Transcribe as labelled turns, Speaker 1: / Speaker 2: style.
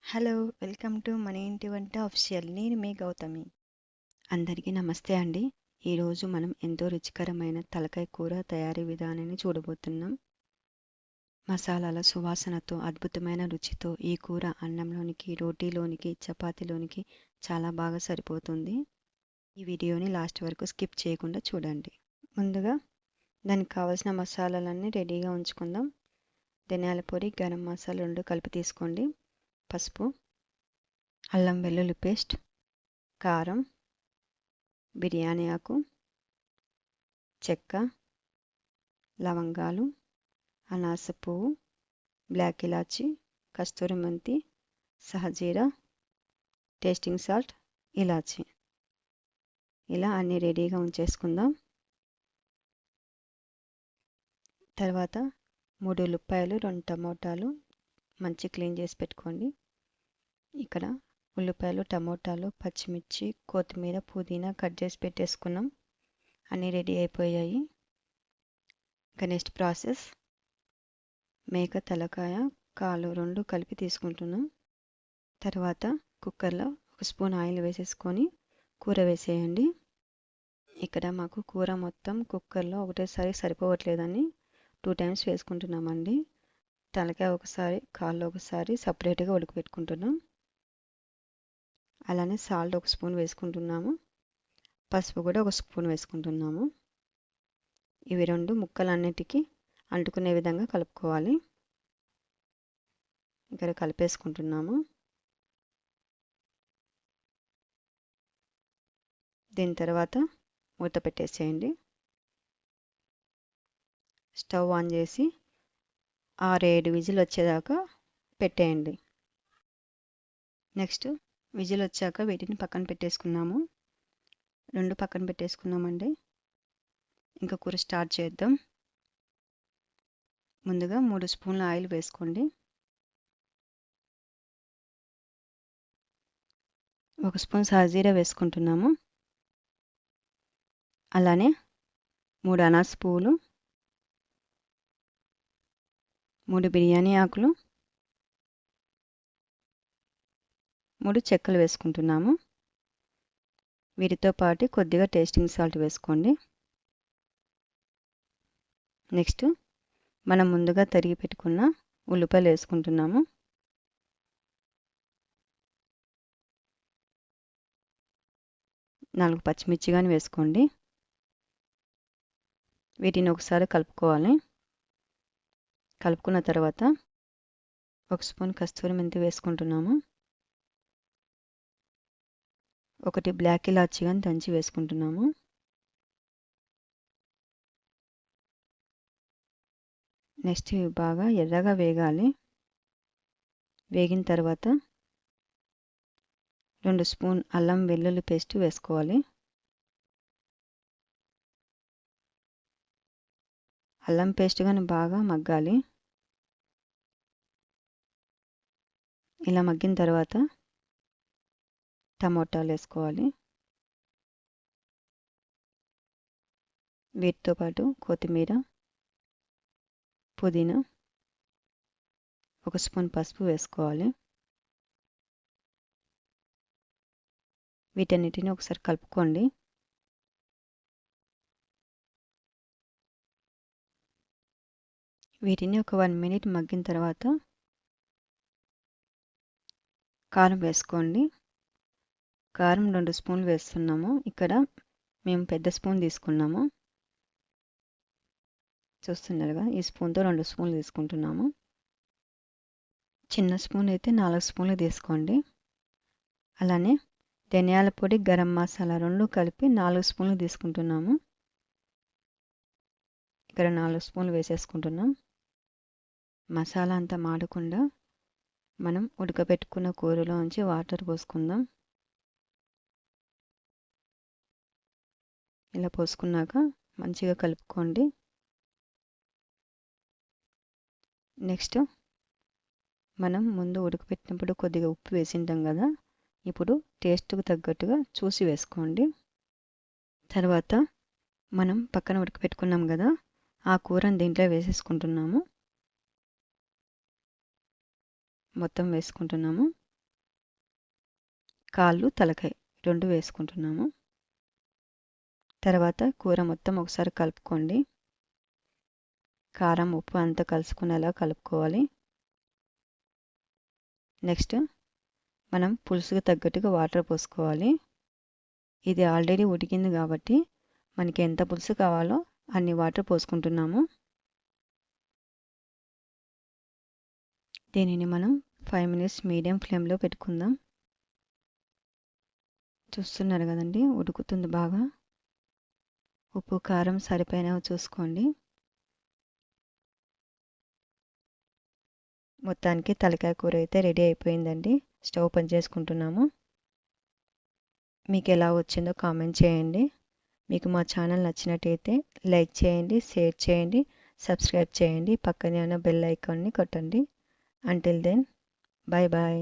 Speaker 1: Hello! Welcome to మన ఇంటి వంట ఆఫీషియల్. నేను మీ గౌతమి. అందరికీ నమస్తే అండి. ఈరోజు మనం ఎంతో రుచికరమైన తలకాయ కూర తయారీ విధానాన్ని చూడబోతున్నాం. మసాలాల సువాసనతో, అద్భుతమైన రుచితో ఈ కూర అన్నంలోనికి, రోటీలోనికి, చపాతీలోనికి చాలా బాగా సరిపోతుంది. ఈ వీడియోని లాస్ట్ వరకు స్కిప్ చేయకుండా చూడండి. ముందుగా దానికి కావాల్సిన మసాలాలన్నీ రెడీగా ఉంచుకుందాం. ధనియాల పొడి, గరం మసాలా 2 కలిపి తీసుకోండి. పసుపు, అల్లం వెల్లుల్లి పేస్ట్, కారం, బిర్యానీ ఆకు, చెక్క, లవంగాలు, అనాస పువ్వు, బ్లాక్ ఇలాచి, కస్తూరి మెంతి, సహజీరా, టేస్టింగ్ సాల్ట్, ఇలాచి. ఇలా అన్నీ రెడీగా ఉంచేసుకుందాం. తర్వాత 3 ఉల్లిపాయలు, 2 టమోటాలు మంచి క్లీన్ చేసి పెట్టుకోండి. ఇక్కడ ఉల్లిపాయలు, టమోటాలు, పచ్చిమిర్చి, కొత్తిమీర, పుదీనా కట్ చేసి పెట్టేసుకున్నాం. అన్నీ రెడీ అయిపోయాయి. ఇంకా నెక్స్ట్ ప్రాసెస్, మేక తలకాయ, కాలు 2 కలిపి తీసుకుంటున్నాం. తర్వాత కుక్కర్లో 1 స్పూన్ ఆయిల్ వేసేసుకొని కూర వేసేయండి. ఇక్కడ మాకు కూర మొత్తం కుక్కర్లో ఒకటేసారి సరిపోవట్లేదని 2 టైమ్స్ వేసుకుంటున్నామండి. తలకాయ ఒకసారి, కాళ్ళు ఒకసారి సపరేట్గా ఉడకబెట్టుకుంటున్నాం. అలానే సాల్ట్ 1 స్పూన్ వేసుకుంటున్నాము. పసుపు కూడా 1 స్పూన్ వేసుకుంటున్నాము. ఇవి 2 ముక్కలన్నిటికీ అంటుకునే విధంగా కలుపుకోవాలి. ఇక్కడ కలిపేసుకుంటున్నాము. దీని తర్వాత మూత పెట్టేసేయండి. స్టవ్ ఆన్ చేసి 6-7 విజిల్ వచ్చేదాకా పెట్టేయండి. నెక్స్ట్ విజిల్ వచ్చాక వీటిని పక్కన పెట్టేసుకున్నాము. 2 పక్కన పెట్టేసుకున్నామండి. ఇంకా కూర స్టార్ట్ చేద్దాం. ముందుగా 3 స్పూన్ల ఆయిల్ వేసుకోండి. 1 స్పూన్ సాజీరా వేసుకుంటున్నాము. అలానే 3 అనాస పువ్వులు, 3 బిర్యానీ ఆకులు, 3 చెక్కలు వేసుకుంటున్నాము. వీటితో పాటు కొద్దిగా టేస్టింగ్ సాల్ట్ వేసుకోండి. నెక్స్ట్ మనం ముందుగా తరిగి పెట్టుకున్న ఉల్లిపాయలు వేసుకుంటున్నాము. 4 పచ్చిమిర్చి కానీ వేసుకోండి. వీటిని ఒకసారి కలుపుకోవాలి. కలుపుకున్న తర్వాత 1 స్పూన్ కస్తూరి మెంతి వేసుకుంటున్నాము. 1 బ్లాక్ ఇలాచి కానీ దంచి వేసుకుంటున్నాము. నెక్స్ట్ ఇవి బాగా ఎర్రగా వేగాలి. వేగిన తర్వాత 2 స్పూన్ అల్లం వెల్లుల్లి పేస్ట్ వేసుకోవాలి. అల్లం పేస్ట్ కానీ బాగా మగ్గాలి. ఇలా మగ్గిన తర్వాత టమోటాలు వేసుకోవాలి. వీటితో పాటు కొత్తిమీర, పుదీనా, 1 స్పూన్ పసుపు వేసుకోవాలి. వీటన్నిటిని ఒకసారి కలుపుకోండి. వీటిని ఒక 1 మినిట్ మగ్గిన తర్వాత కారం వేసుకోండి. కారం 2 స్పూన్లు వేస్తున్నాము. ఇక్కడ మేము పెద్ద స్పూన్ తీసుకున్నాము. చూస్తున్నారుగా, ఈ స్పూన్తో 2 స్పూన్లు తీసుకుంటున్నాము. చిన్న స్పూన్ అయితే 4 స్పూన్లు తీసుకోండి. అలానే ధనియాల పొడి, గరం మసాలా 2 కలిపి 4 స్పూన్లు తీసుకుంటున్నాము. ఇక్కడ 4 స్పూన్లు వేసేసుకుంటున్నాం. మసాలా అంతా మాడకుండా మనం ఉడకబెట్టుకున్న కూరలో ఉంచి వాటర్ పోసుకుందాం. ఇలా పోసుకున్నాక మంచిగా కలుపుకోండి. నెక్స్ట్ మనం ముందు ఉడకబెట్టినప్పుడు కొద్దిగా ఉప్పు వేసింటాం కదా, ఇప్పుడు టేస్ట్కు తగ్గట్టుగా చూసి వేసుకోండి. తర్వాత మనం పక్కన ఉడకబెట్టుకున్నాం కదా, ఆ కూరని దీంట్లో వేసేసుకుంటున్నాము. మొత్తం వేసుకుంటున్నాము. కాళ్ళు తలకాయ 2 వేసుకుంటున్నాము. తర్వాత కూర మొత్తం ఒకసారి కలుపుకోండి. కారం ఉప్పు అంతా కలుసుకునేలా కలుపుకోవాలి. నెక్స్ట్ మనం పులుసుకు తగ్గట్టుగా వాటర్ పోసుకోవాలి. ఇది ఆల్రెడీ ఉడికింది కాబట్టి మనకి ఎంత పులుసు కావాలో అన్ని వాటర్ పోసుకుంటున్నాము. దీనిని మనం 5 మినిట్స్ మీడియం ఫ్లేమ్లో పెట్టుకుందాం. చూస్తున్నారు కదండి, ఉడుకుతుంది బాగా. ఉప్పు కారం సరిపోయినవి చూసుకోండి. మొత్తానికి తలకాయ కూర అయితే రెడీ అయిపోయిందండి. స్టవ్ పని చేసుకుంటున్నాము. మీకు ఎలా వచ్చిందో కామెంట్ చేయండి. మీకు మా ఛానల్ నచ్చినట్టయితే లైక్ చేయండి, షేర్ చేయండి, సబ్స్క్రైబ్ చేయండి. పక్కనే ఉన్న బెల్ ఐకాన్ని కొట్టండి. Until then, bye bye.